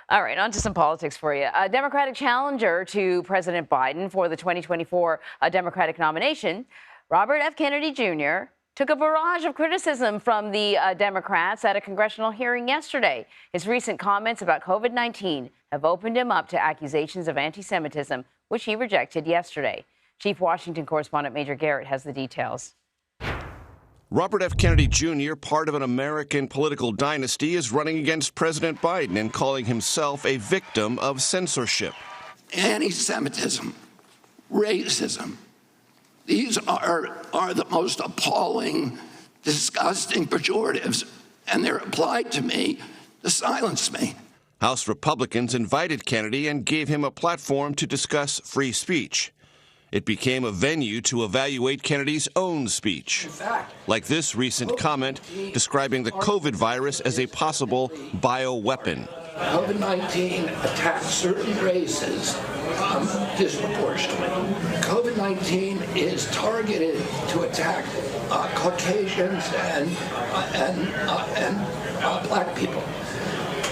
All right, on to some politics for you. A Democratic challenger to President Biden for the 2024 Democratic nomination, Robert F. Kennedy Jr., took a barrage of criticism from the Democrats at a congressional hearing yesterday. His recent comments about COVID-19 have opened him up to accusations of anti-Semitism, which he rejected yesterday. Chief Washington correspondent Major Garrett has the details. Robert F. Kennedy Jr., part of an American political dynasty, is running against President Biden and calling himself a victim of censorship. Anti-Semitism, racism, these are the most appalling, disgusting pejoratives, and they're applied to me to silence me. House Republicans invited Kennedy and gave him a platform to discuss free speech. It became a venue to evaluate Kennedy's own speech, like this recent comment describing the COVID virus as a possible bioweapon. COVID-19 attacks certain races disproportionately. COVID-19 is targeted to attack Caucasians and black people.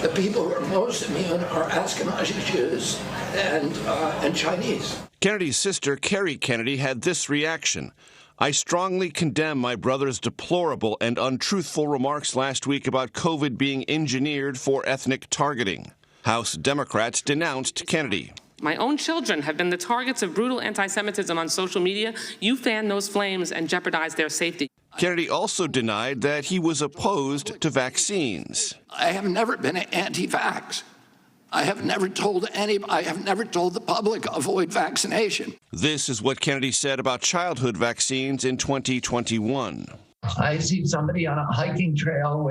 The people who are most immune are Ashkenazi Jews and Chinese. Kennedy's sister, Kerry Kennedy, had this reaction. I strongly condemn my brother's deplorable and untruthful remarks last week about COVID being engineered for ethnic targeting. House Democrats denounced Kennedy. My own children have been the targets of brutal anti-Semitism on social media. You fan those flames and jeopardize their safety. Kennedy also denied that he was opposed to vaccines. I have never been anti-vax. I have never told the public avoid vaccination. This is what Kennedy said about childhood vaccines in 2021. I see somebody on a hiking trail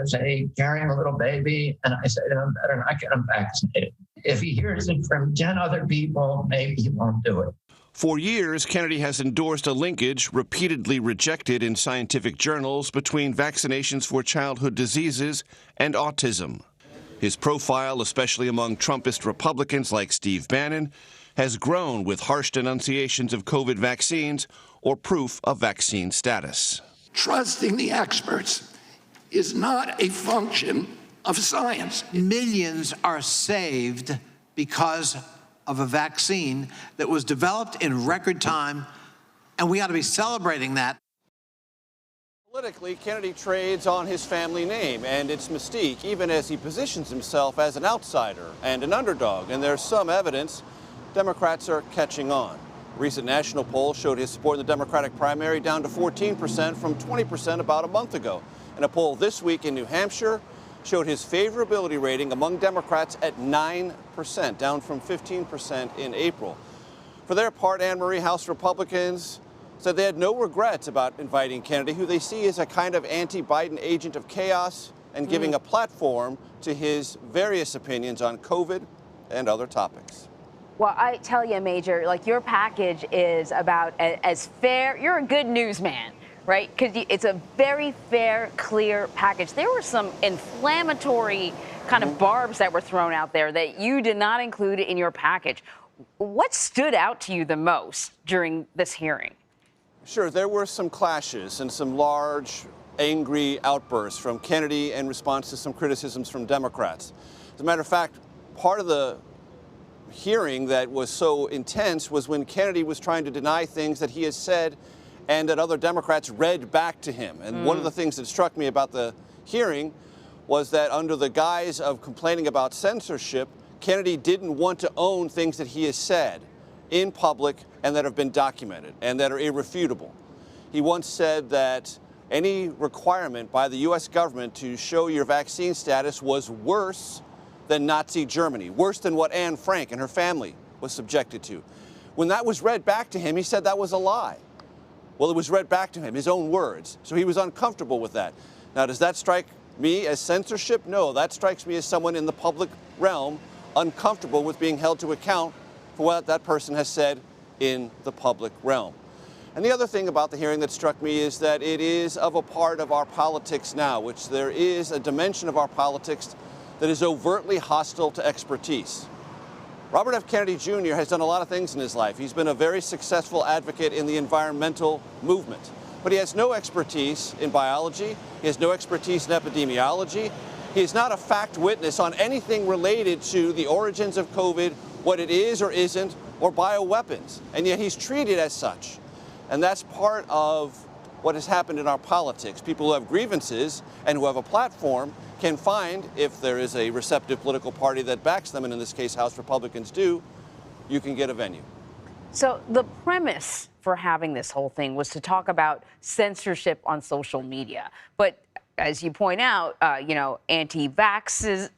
carrying a little baby, and I say to him, better not get him vaccinated. If he hears it from 10 other people, maybe he won't do it. For years, Kennedy has endorsed a linkage repeatedly rejected in scientific journals between vaccinations for childhood diseases and autism. His profile, especially among Trumpist Republicans like Steve Bannon, has grown with harsh denunciations of COVID vaccines or proof of vaccine status. Trusting the experts is not a function of science. Millions are saved because of a vaccine that was developed in record time, and we ought to be celebrating that. Politically, Kennedy trades on his family name and its mystique, even as he positions himself as an outsider and an underdog. And there's some evidence Democrats are catching on. A recent national poll showed his support in the Democratic primary down to 14% from 20% about a month ago. And a poll this week in New Hampshire showed his favorability rating among Democrats at 9%, down from 15% in April. For their part, Anne Marie, House Republicans said they had no regrets about inviting Kennedy, who they see as a kind of anti-Biden agent of chaos, and giving a platform to his various opinions on COVID and other topics. Well, I tell you, Major, like your package is about as fair. You're a good newsman, right? Because it's a very fair, clear package. There were some inflammatory kind of barbs that were thrown out there that you did not include in your package. What stood out to you the most during this hearing? Sure, there were some clashes and some large, angry outbursts from Kennedy in response to some criticisms from Democrats. As a matter of fact, part of the hearing that was so intense was when Kennedy was trying to deny things that he has said and that other Democrats read back to him. And one of the things that struck me about the hearing was that under the guise of complaining about censorship, Kennedy didn't want to own things that he has said in public and that have been documented and that are irrefutable. He once said that any requirement by the U.S. government to show your vaccine status was worse than Nazi Germany, worse than what Anne Frank and her family was subjected to. When that was read back to him, he said that was a lie. Well, it was read back to him, his own words, so he was uncomfortable with that. Now, does that strike me as censorship? No, that strikes me as someone in the public realm uncomfortable with being held to account for what that person has said in the public realm. And the other thing about the hearing that struck me is that it is of a part of our politics now, which there is a dimension of our politics that is overtly hostile to expertise. Robert F. Kennedy Jr. has done a lot of things in his life. He's been a very successful advocate in the environmental movement, but he has no expertise in biology. He has no expertise in epidemiology. He is not a fact witness on anything related to the origins of COVID, what it is or isn't, or bioweapons. And yet he's treated as such. And that's part of what has happened in our politics. People who have grievances and who have a platform can find, if there is a receptive political party that backs them, and in this case House Republicans do, you can get a venue. So the premise for having this whole thing was to talk about censorship on social media. But as you point out, you know, anti-vax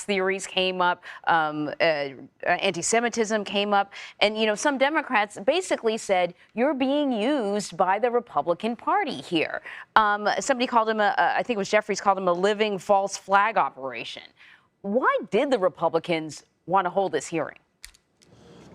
theories came up, anti-Semitism came up, and, you know, some Democrats basically said, you're being used by the Republican Party here. Somebody called him, I think it was Jeffries, called him a living false flag operation. Why did the Republicans want to hold this hearing?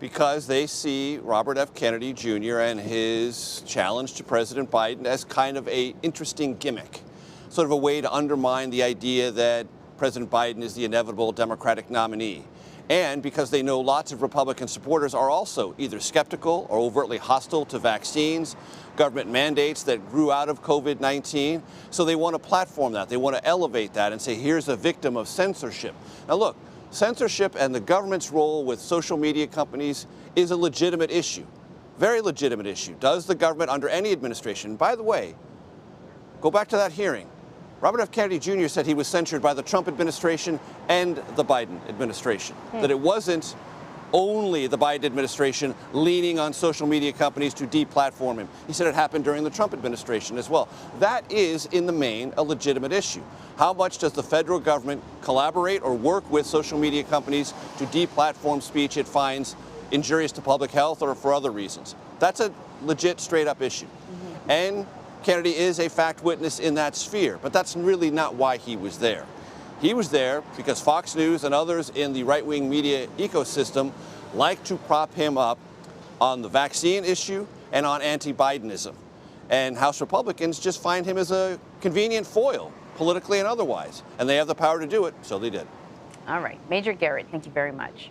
Because they see Robert F. Kennedy Jr. and his challenge to President Biden as kind of an interesting gimmick, sort of a way to undermine the idea that President Biden is the inevitable Democratic nominee. And because they know lots of Republican supporters are also either skeptical or overtly hostile to vaccines, government mandates that grew out of COVID-19. So they want to platform that. They want to elevate that and say, here's a victim of censorship. Now, look. Censorship and the government's role with social media companies is a legitimate issue, very legitimate issue. Does the government under any administration, by the way, go back to that hearing. Robert F. Kennedy Jr. said he was censured by the Trump administration and the Biden administration, that it wasn't only the Biden administration leaning on social media companies to deplatform him. He said it happened during the Trump administration as well. That is, in the main, a legitimate issue. How much does the federal government collaborate or work with social media companies to deplatform speech it finds injurious to public health or for other reasons? That's a legit, straight-up issue. And Kennedy is a fact witness in that sphere, but that's really not why he was there. He was there because Fox News and others in the right-wing media ecosystem like to prop him up on the vaccine issue and on anti-Bidenism. And House Republicans just find him as a convenient foil, politically and otherwise. And they have the power to do it, so they did. All right. Major Garrett, thank you very much.